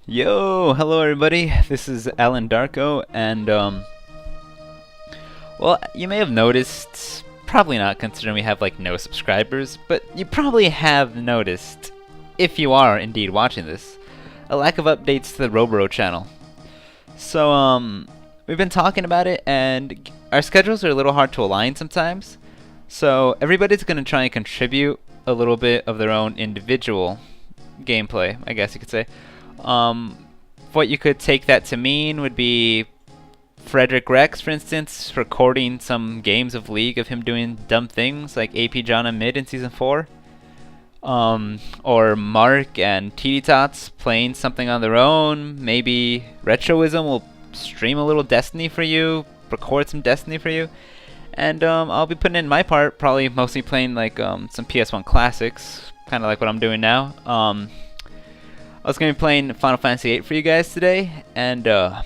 Yo, hello everybody. This is AllenDarko, and well, you may have noticed, probably not considering we have like no subscribers, but you probably have noticed, if you are indeed watching this, a lack of updates to the Robro channel. So we've been talking about it, and our schedules are a little hard to align sometimes. So everybody's gonna try and contribute a little bit of their own individual gameplay, I guess you could say. What you could take that to mean would be Frederick Rex, for instance, recording some games of League of him doing dumb things like AP John and Mid in Season 4. Or Mark and TD Tots playing something on their own. Maybe Retroism will stream a little Destiny for you, record some Destiny for you. And I'll be putting in my part, probably mostly playing like some PS1 classics, kind of like what I'm doing now. I was going to be playing Final Fantasy VIII for you guys today, and gonna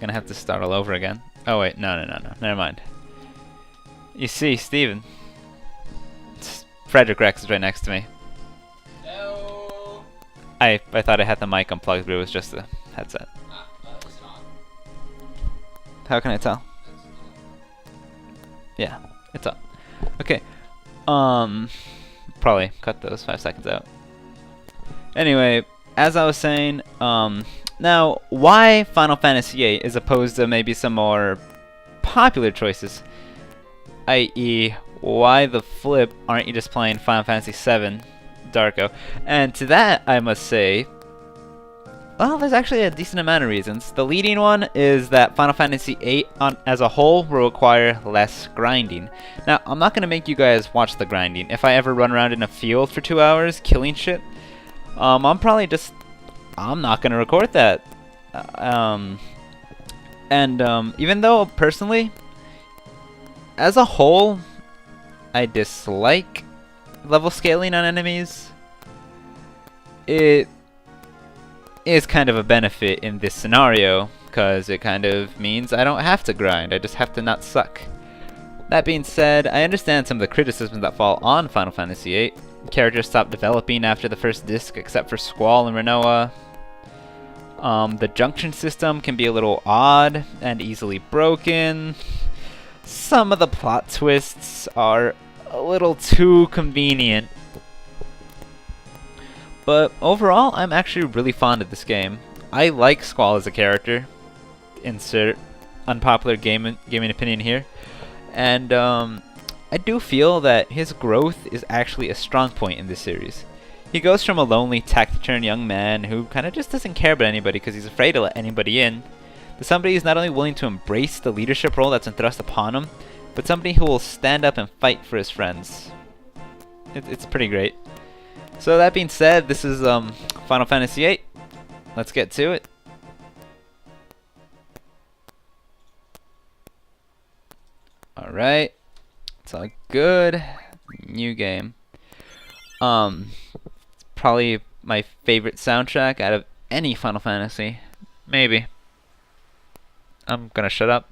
have to start all over again. Oh wait, no, never mind. You see, Steven, Frederick Rex is right next to me. Hello. I thought I had the mic unplugged, but it was just the headset. It's not. How can I tell? Yeah, it's up. Okay. Probably cut those 5 seconds out. Anyway, as I was saying, now why Final Fantasy VIII as opposed to maybe some more popular choices? I.e., why the flip aren't you just playing Final Fantasy VII Darko? And to that I must say, well, there's actually a decent amount of reasons. The leading one is that Final Fantasy VIII as a whole will require less grinding. Now, I'm not going to make you guys watch the grinding. If I ever run around in a field for 2 hours killing shit, I'm not going to record that. Even though, personally, as a whole, I dislike level scaling on enemies, it is kind of a benefit in this scenario, because it kind of means I don't have to grind, I just have to not suck. That being said, I understand some of the criticisms that fall on Final Fantasy VIII. Characters stopped developing after the first disc, except for Squall and Renoa. The junction system can be a little odd and easily broken. Some of the plot twists are a little too convenient. But overall, I'm actually really fond of this game. I like Squall as a character. Insert unpopular gaming opinion here. And I do feel that his growth is actually a strong point in this series. He goes from a lonely, taciturn young man who kind of just doesn't care about anybody because he's afraid to let anybody in, to somebody who's not only willing to embrace the leadership role that's been thrust upon him, but somebody who will stand up and fight for his friends. It's pretty great. So that being said, this is Final Fantasy VIII. Let's get to it. Alright. It's all good. New game. Probably my favorite soundtrack out of any Final Fantasy. Maybe. I'm gonna shut up.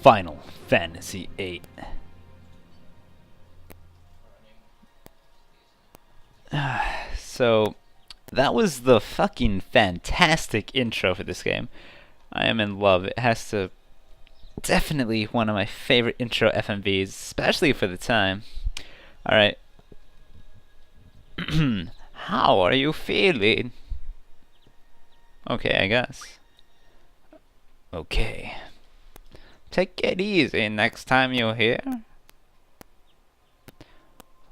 Final Fantasy VIII. So, that was the fucking fantastic intro for this game. I am in love. It has to definitely one of my favorite intro FMVs, especially for the time. Alright. How are you feeling? Okay, I guess. Okay. Take it easy next time you're here.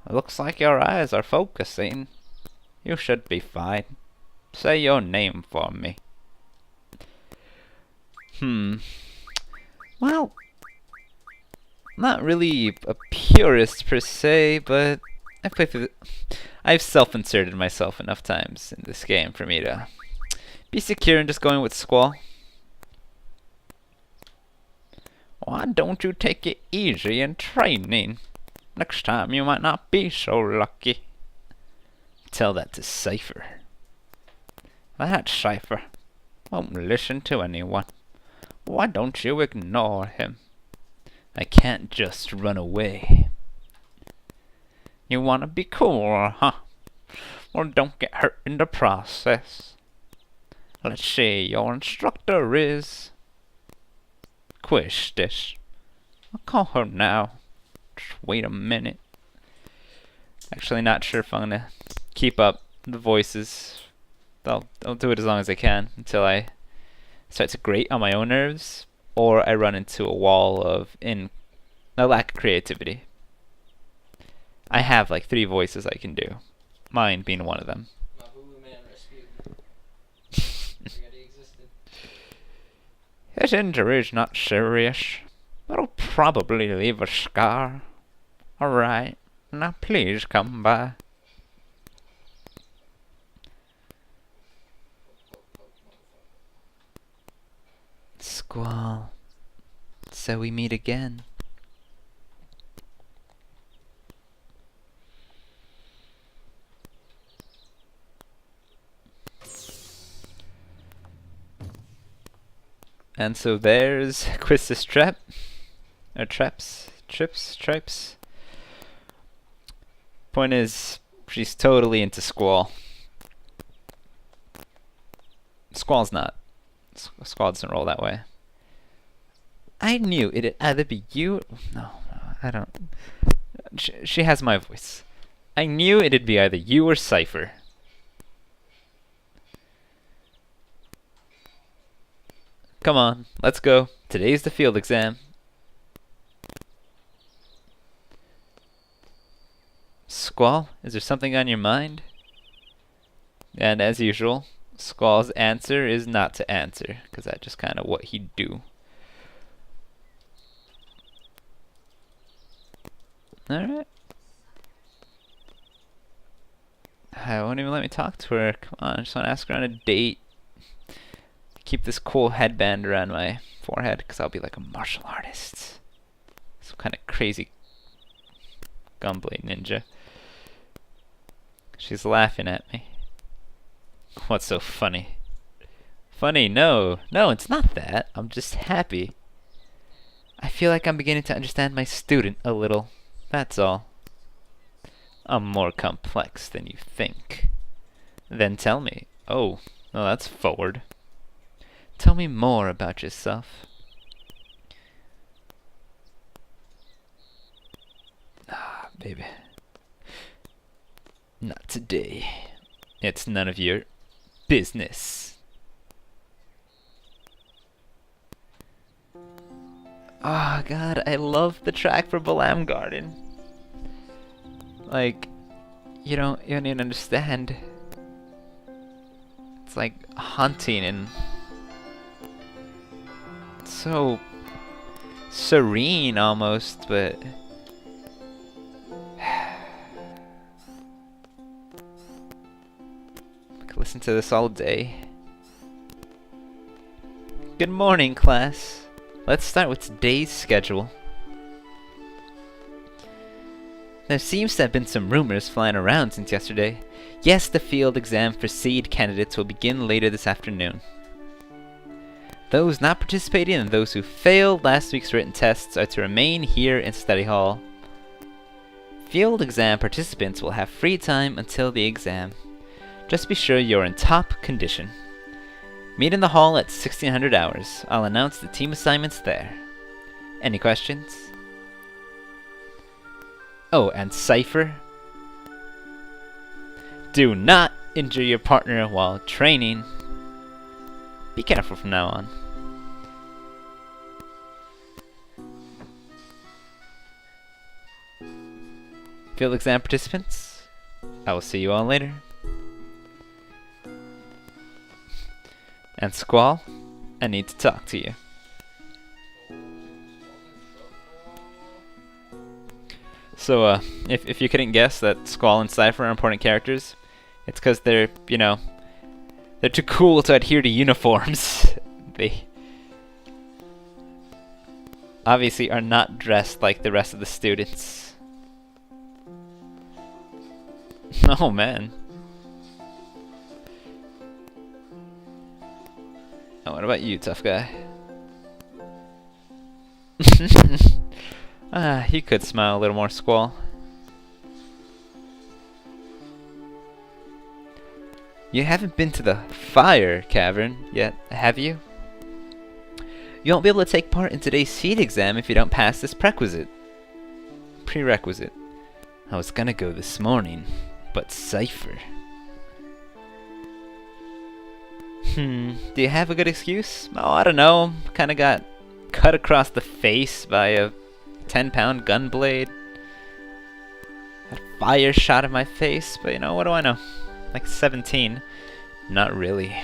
Looks like your eyes are focusing. You should be fine. Say your name for me. Well, not really a purist per se, but I've self-inserted myself enough times in this game for me to be secure in just going with Squall. Why don't you take it easy in training? Next time you might not be so lucky. Tell that to Cypher. That Cypher won't listen to anyone. Why don't you ignore him? I can't just run away. You wanna be cool, huh? Well, don't get hurt in the process. Let's see, your instructor is Quistis. I'll call her now. Just wait a minute. Actually, not sure if I'm gonna keep up the voices. I'll do it as long as I can until I start to grate on my own nerves, or I run into a wall of a lack of creativity. I have like 3 voices I can do, mine being one of them. His injury's not serious, but it'll probably leave a scar. Alright, now please come by. Squall, so we meet again. And so there's Quistis Trap. Or Tripes. Point is, she's totally into Squall. Squall's not. Squall doesn't roll that way. I knew it'd either be you. No, I don't. She has my voice. I knew it'd be either you or Cypher. Come on, let's go. Today's the field exam. Squall, is there something on your mind? And as usual, Squall's answer is not to answer, because that's just kind of what he'd do. Alright. I won't even let me talk to her. Come on, I just want to ask her on a date. Keep this cool headband around my forehead, because I'll be like a martial artist. Some kind of crazy gunblade ninja. She's laughing at me. What's so funny? Funny? No, it's not that. I'm just happy. I feel like I'm beginning to understand my student a little. That's all. I'm more complex than you think. Then tell me. Oh, well, that's forward. Tell me more about yourself. Ah, baby. Not today. It's none of your business. Oh god, I love the track for Balam Garden. Like, you don't even understand. It's like hunting and so serene almost, but I could listen to this all day. Good morning, class. Let's start with today's schedule. There seems to have been some rumors flying around since yesterday. Yes, the field exam for seed candidates will begin later this afternoon. Those not participating and those who failed last week's written tests are to remain here in study hall. Field exam participants will have free time until the exam. Just be sure you're in top condition. Meet in the hall at 1600 hours. I'll announce the team assignments there. Any questions? Oh, and Cypher. Do not injure your partner while training. Be careful from now on. Field exam participants, I will see you all later. And Squall, I need to talk to you. So, if you couldn't guess that Squall and Cypher are important characters, it's because they're, you know, they're too cool to adhere to uniforms. They obviously are not dressed like the rest of the students. Oh man. Oh, what about you, tough guy? You could smile a little more, Squall. You haven't been to the fire cavern yet, have you? You won't be able to take part in today's seed exam if you don't pass this prerequisite. I was gonna go this morning, but Cypher. Do you have a good excuse? Oh, I don't know. Kinda got cut across the face by a 10-pound gun blade. Had fire shot at my face, but you know, what do I know? Like 17. Not really.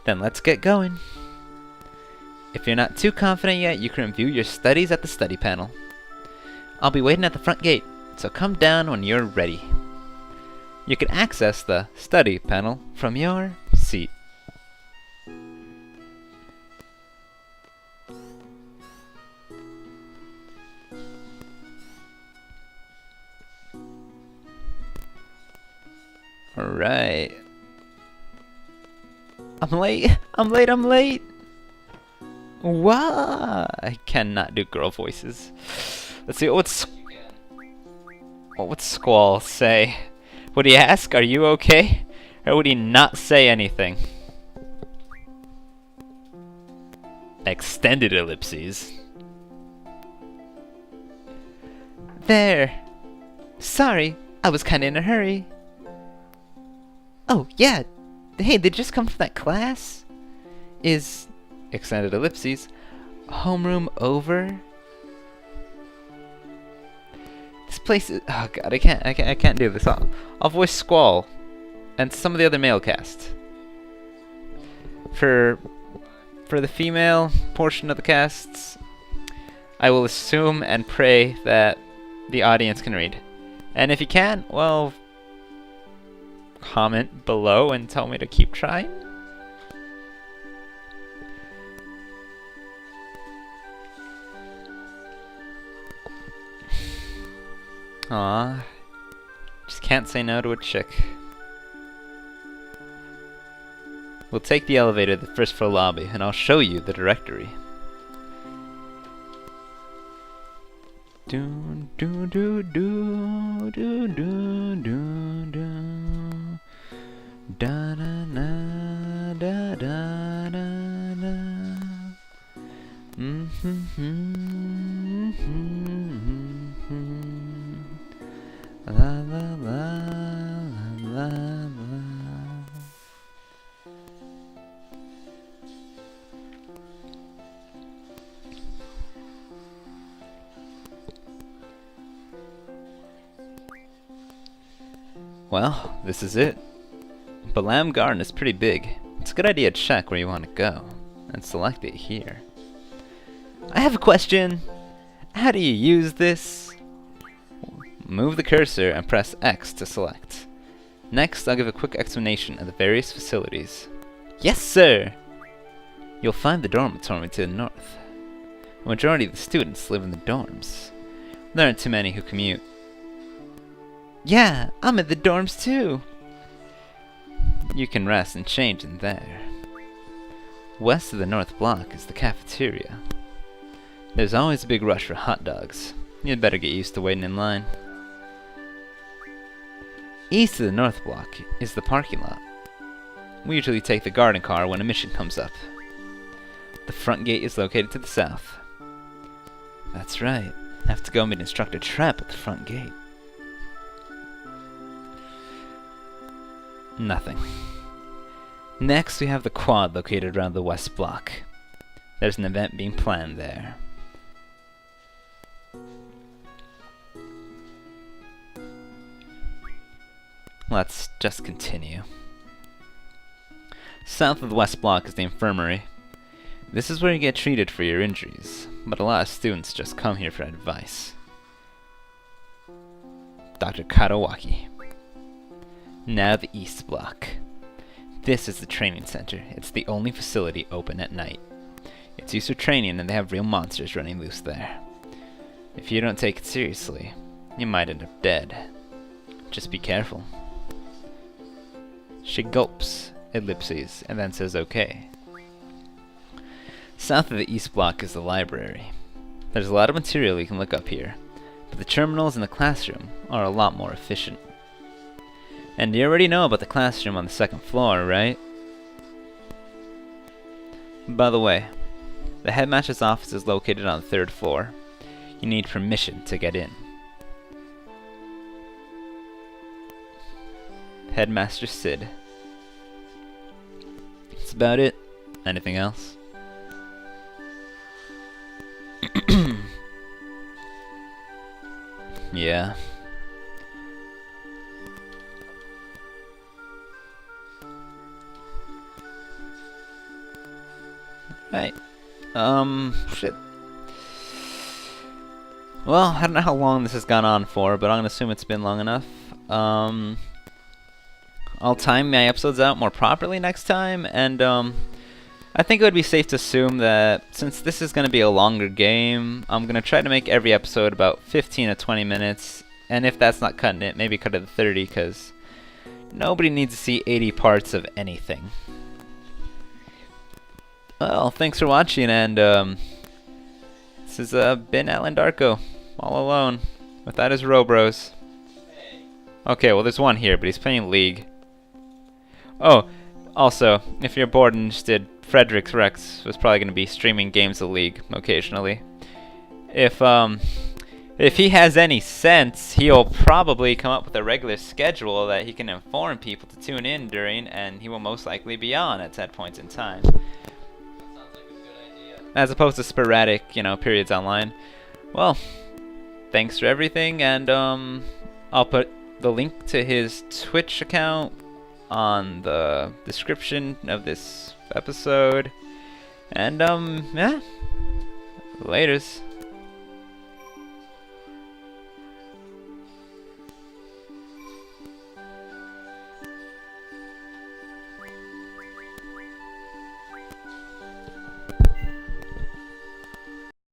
Then let's get going. If you're not too confident yet, you can review your studies at the study panel. I'll be waiting at the front gate, so come down when you're ready. You can access the study panel from your seat. Alright. I'm late. Wow, I cannot do girl voices. Let's see, what would Squall say? Would he ask, are you okay? Or would he not say anything? Extended ellipses. There. Sorry, I was kinda in a hurry. Oh, yeah. Hey, did you just come from that class? Is, extended ellipses, homeroom over? This place is, oh god, I can't do this. I'll voice Squall and some of the other male cast. For the female portion of the casts, I will assume and pray that the audience can read. And if you can, well, comment below and tell me to keep trying. Aw, just can't say no to a chick. We'll take the elevator to the first floor lobby, and I'll show you the directory. Do do do do do do do do. Da da da da da da da. La la la la la. Well, this is it. Balam Garden is pretty big. It's a good idea to check where you want to go, and select it here. I have a question! How do you use this? Move the cursor and press X to select. Next, I'll give a quick explanation of the various facilities. Yes, sir! You'll find the dormitory to the north. The majority of the students live in the dorms. There aren't too many who commute. Yeah, I'm in the dorms too! You can rest and change in there. West of the North Block is the cafeteria. There's always a big rush for hot dogs. You'd better get used to waiting in line. East of the North Block is the parking lot. We usually take the garden car when a mission comes up. The front gate is located to the south. That's right. I have to go meet Instructor Trap at the front gate. Nothing. Next, we have the quad located around the west block. There's an event being planned there. Let's just continue. South of the west block is the infirmary. This is where you get treated for your injuries, but a lot of students just come here for advice. Dr. Katawaki. Now the east block. This is the training center. It's the only facility open at night. It's used for training and they have real monsters running loose there. If you don't take it seriously, you might end up dead. Just be careful. She gulps, ellipses, and then says okay. South of the east block is the library. There's a lot of material you can look up here, but the terminals in the classroom are a lot more efficient. And you already know about the classroom on the second floor, right? By the way, the headmaster's office is located on the third floor. You need permission to get in. Headmaster Sid. That's about it. Anything else? Yeah. Right. Shit. Well, I don't know how long this has gone on for, but I'm gonna assume it's been long enough. I'll time my episodes out more properly next time, and I think it would be safe to assume that since this is gonna be a longer game, I'm gonna try to make every episode about 15 to 20 minutes, and if that's not cutting it, maybe cut it to 30, because nobody needs to see 80 parts of anything. Well, thanks for watching, and this has been AllenDarko, all alone, without his Robros. Okay, well there's one here, but he's playing League. Oh, also, if you're bored and interested, Frederick's Rex was probably going to be streaming games of League occasionally. If he has any sense, he'll probably come up with a regular schedule that he can inform people to tune in during, and he will most likely be on at set points in time. As opposed to sporadic, periods online. Well, thanks for everything, and I'll put the link to his Twitch account on the description of this episode. And yeah, laters.